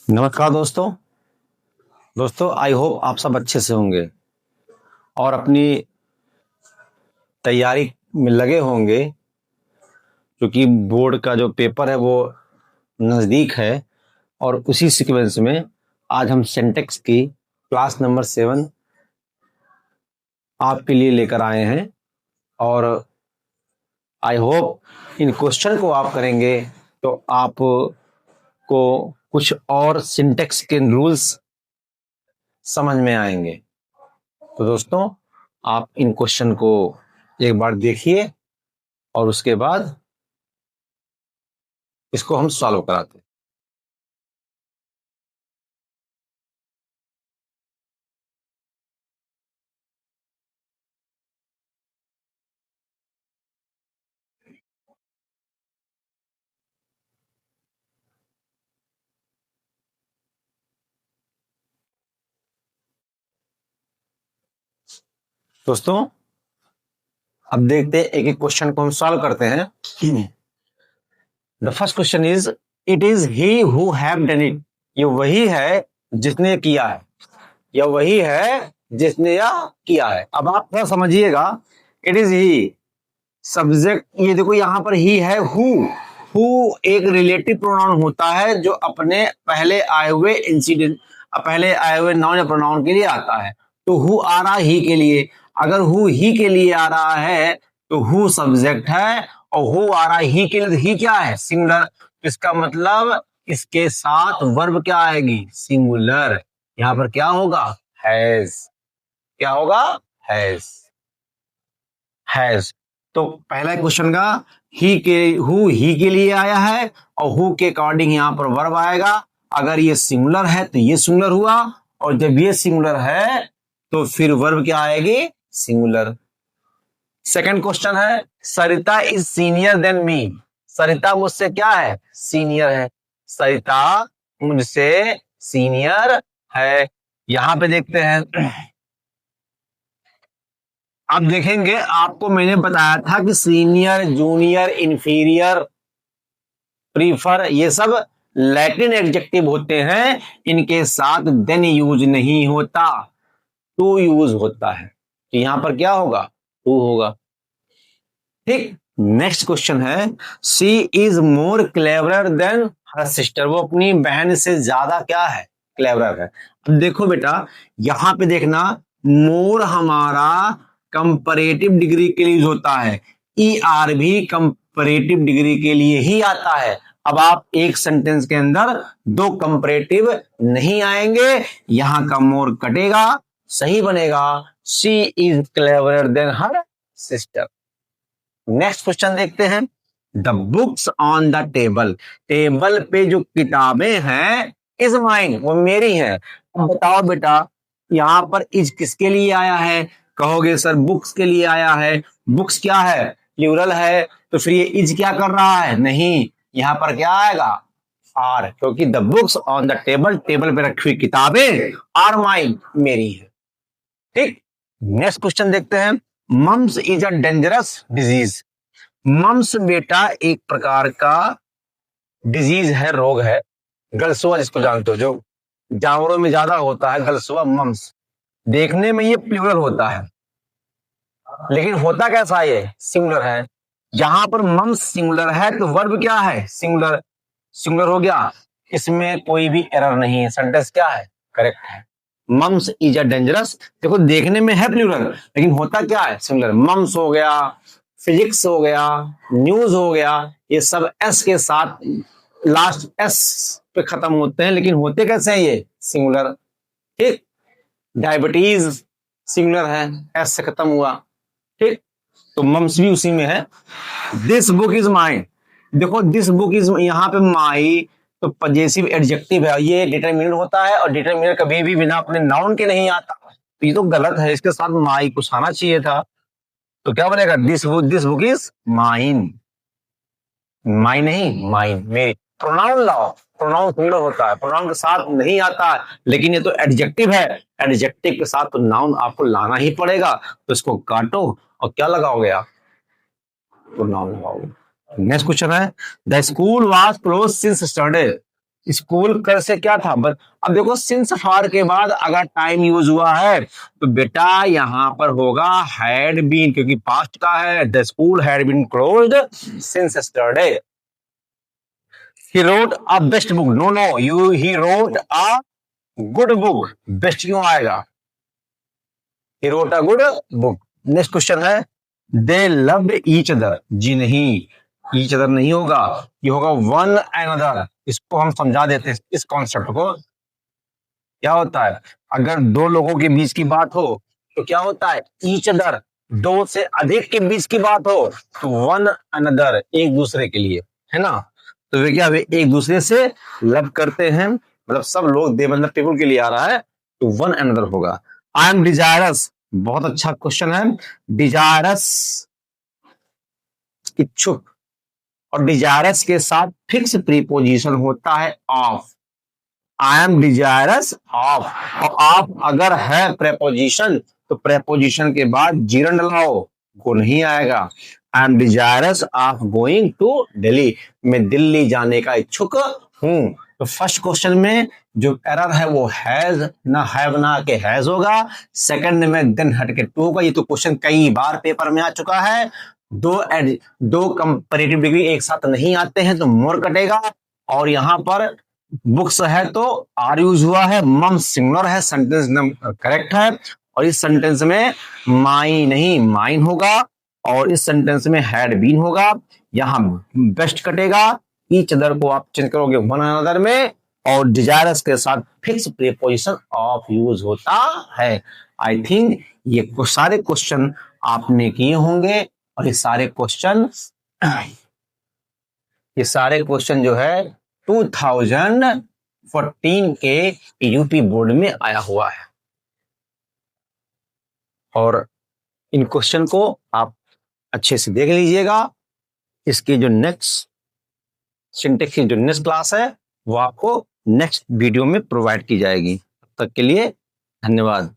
नमस्कार दोस्तों। I hope आप सब अच्छे से होंगे और अपनी तैयारी में लगे होंगे, क्योंकि बोर्ड का जो पेपर है वो नज़दीक है। और उसी सीक्वेंस में आज हम सिंटैक्स की क्लास नंबर 7 आपके लिए लेकर आए हैं। और आई होप इन क्वेश्चन को आप करेंगे तो आपको कुछ और सिंटैक्स के रूल्स समझ में आएंगे। तो दोस्तों, आप इन क्वेश्चन को एक बार देखिए और उसके बाद इसको हम सॉल्व कराते हैं। दोस्तों, अब देखते हैं, एक एक क्वेश्चन को हम सॉल्व करते हैं। The first question is, it is he who have done it. ये वही है जिसने किया है, या वही है जिसने यह किया है। अब आप थोड़ा समझिएगा, इट इज ही सब्जेक्ट, ये देखो यहां पर ही है हु एक रिलेटिव प्रोनाउन होता है जो अपने पहले आए हुए इंसिडेंट, पहले आए हुए नाउन या प्रोनाउन के लिए आता है। तो हु आ रहा ही के लिए, अगर हु ही के लिए आ रहा है तो हु सब्जेक्ट है, और हु आ रहा है ही के लिए, तो ही क्या है? सिंगुलर। तो इसका मतलब इसके साथ वर्ब क्या आएगी? सिंगुलर। यहां पर क्या होगा? हैज। क्या होगा? हैज। हैज। तो पहला क्वेश्चन का हु ही के लिए आया है, और हु के अकॉर्डिंग यहां पर वर्ब आएगा। अगर ये सिंगुलर है तो ये सिंगुलर हुआ, और जब ये सिंगुलर है तो फिर वर्ब क्या आएगी? सिंगुलर। सेकंड क्वेश्चन है, सरिता इज सीनियर देन मी। सरिता मुझसे क्या है? सीनियर है। सरिता मुझसे सीनियर है। यहां पे देखते हैं, आप देखेंगे, आपको मैंने बताया था कि सीनियर, जूनियर, इंफीरियर, प्रीफर, ये सब लैटिन एडजेक्टिव होते हैं। इनके साथ देन यूज नहीं होता, टू यूज होता है। तो यहां पर क्या होगा? टू होगा। ठीक। नेक्स्ट क्वेश्चन है, she is more cleverer than her sister. वो अपनी बहन से ज्यादा क्या है? क्लेवरर है। अब देखो बेटा, यहां पे देखना, मोर हमारा कंपैरेटिव डिग्री के लिए होता है, ई आर भी कंपैरेटिव डिग्री के लिए ही आता है। अब आप एक सेंटेंस के अंदर दो कंपैरेटिव नहीं आएंगे, यहां का मोर कटेगा, सही बनेगा she is cleverer than her sister. Next question देखते हैं, the books on the table. Table पे जो किताबें हैं इज माइन, वो मेरी है। अब बताओ बेटा, यहां पर इज किसके लिए आया है? कहोगे सर बुक्स के लिए आया है। बुक्स क्या है? प्लूरल है। तो फिर ये इज क्या कर रहा है? नहीं, यहां पर क्या आएगा? आर, क्योंकि the books on the table, table पे रखी हुई किताबें आर माइन, मेरी है। ठीक। नेक्स्ट क्वेश्चन देखते हैं, mumps is a dangerous disease. Mumps बेटा एक प्रकार का डिजीज है, रोग है, गलसुआ जिसको जानते हो, जो जानवरों में ज्यादा होता है, गलसुआ, मम्स। देखने में ये प्लूरल होता है, लेकिन होता कैसा? ये सिंगुलर है। जहां पर मम्स सिंगुलर है तो वर्ब क्या है? सिंगुलर। सिंगुलर हो गया, इसमें कोई भी एरर नहीं है, सेंटेंस क्या है? करेक्ट है। मम्स इज अ डेंजरस, देखो देखने में है प्लूरल, लेकिन होता क्या है? सिंगुलर। मम्स हो गया, फिजिक्स हो गया, न्यूज हो गया, ये सब एस के साथ, लास्ट एस पे खत्म होते हैं, लेकिन होते कैसे हैं? ये सिंगुलर। ठीक। डायबिटीज सिंगुलर है, एस से खत्म हुआ। ठीक। तो मम्स भी उसी में है। दिस बुक इज माइन, देखो दिस बुक इज, यहां पे माई तो पजेसिव एडजेक्टिव है, ये डिटरमिनेंट होता है, और डिटरमिनेंट कभी भी बिना अपने नाउन के नहीं आता। तो ये तो गलत है, इसके साथ माई कुछ आना चाहिए था। तो क्या बनेगा? This book is mine. My नहीं, माइन, मेरी। प्रोनाउन लाओ, प्रोनाउन सिंगुलर होता है, प्रोनाउन के साथ नहीं आता है, लेकिन ये तो एडजेक्टिव है, एडजेक्टिव के साथ तो नाउन आपको लाना ही पड़ेगा। तो इसको काटो और क्या लगाओगे आप? प्रोनाउन लगाओगे। नेक्स्ट क्वेश्चन है, the school was close since yesterday. School कर से क्या था, बस अब देखो सिंस फार के बाद अगर टाइम यूज हुआ है तो बेटा यहां पर होगा हैड बीन, क्योंकि पास्ट का है। The school had been closed since yesterday. He wrote a best book, no no you, he wrote a good book, best क्यों आएगा, he wrote a good book. Next question है, they loved each other, जी नहीं, each other नहीं होगा, ये होगा one another. इसको हम समझा देते हैं, इस कॉन्सेप्ट को। क्या होता है, अगर दो लोगों के बीच की बात हो तो क्या होता है, ईच अदर। दो से अधिक के बीच की बात हो तो वन अनदर, एक दूसरे के लिए, है ना। तो वे क्या, वे एक दूसरे से लव करते हैं, मतलब सब लोग दे, मतलब पीपल के लिए आ रहा है, तो वन अनदर होगा। आई एम डिजायरस, बहुत अच्छा क्वेश्चन है। डिजायरस इच्छुक, और डिजायरस के साथ फिक्स प्रीपोजिशन होता है of. I am desirous of, और ऑफ अगर है प्रेपोजिशन तो प्रेपोजिशन के बाद जीरन डलाओ, को नहीं आएगा। I am desirous of going to Delhi, मैं दिल्ली जाने का इच्छुक हूं। तो फर्स्ट क्वेश्चन में जो एरर है वो हैज ना हैव ना के हैज होगा। सेकंड में देन हट के टू होगा। ये तो क्वेश्चन कई बार पेपर में आ चुका है। दो कंपैरेटिव डिग्री एक साथ नहीं आते हैं तो मोर कटेगा, और यहां पर बुक्स है तो आर यूज हुआ है, मम सिंगुलर है, सेंटेंस करेक्ट है। और इस सेंटेंस में माई नहीं माइन होगा, और इस सेंटेंस में हैड बीन होगा। यहां बेस्ट कटेगा। ईच अदर को आप चेंज करोगे वन अनदर में, और डिजायरस के साथ फिक्स प्रीपोजिशन ऑफ यूज होता है। आई थिंक ये सारे क्वेश्चन आपने किए होंगे, और ये सारे क्वेश्चन जो है 2014 के यूपी बोर्ड में आया हुआ है। और इन क्वेश्चन को आप अच्छे से देख लीजिएगा। इसकी जो नेक्स्ट सिंटेक्स की जो नेक्स्ट क्लास है वो आपको नेक्स्ट वीडियो में प्रोवाइड की जाएगी। तब तक के लिए धन्यवाद।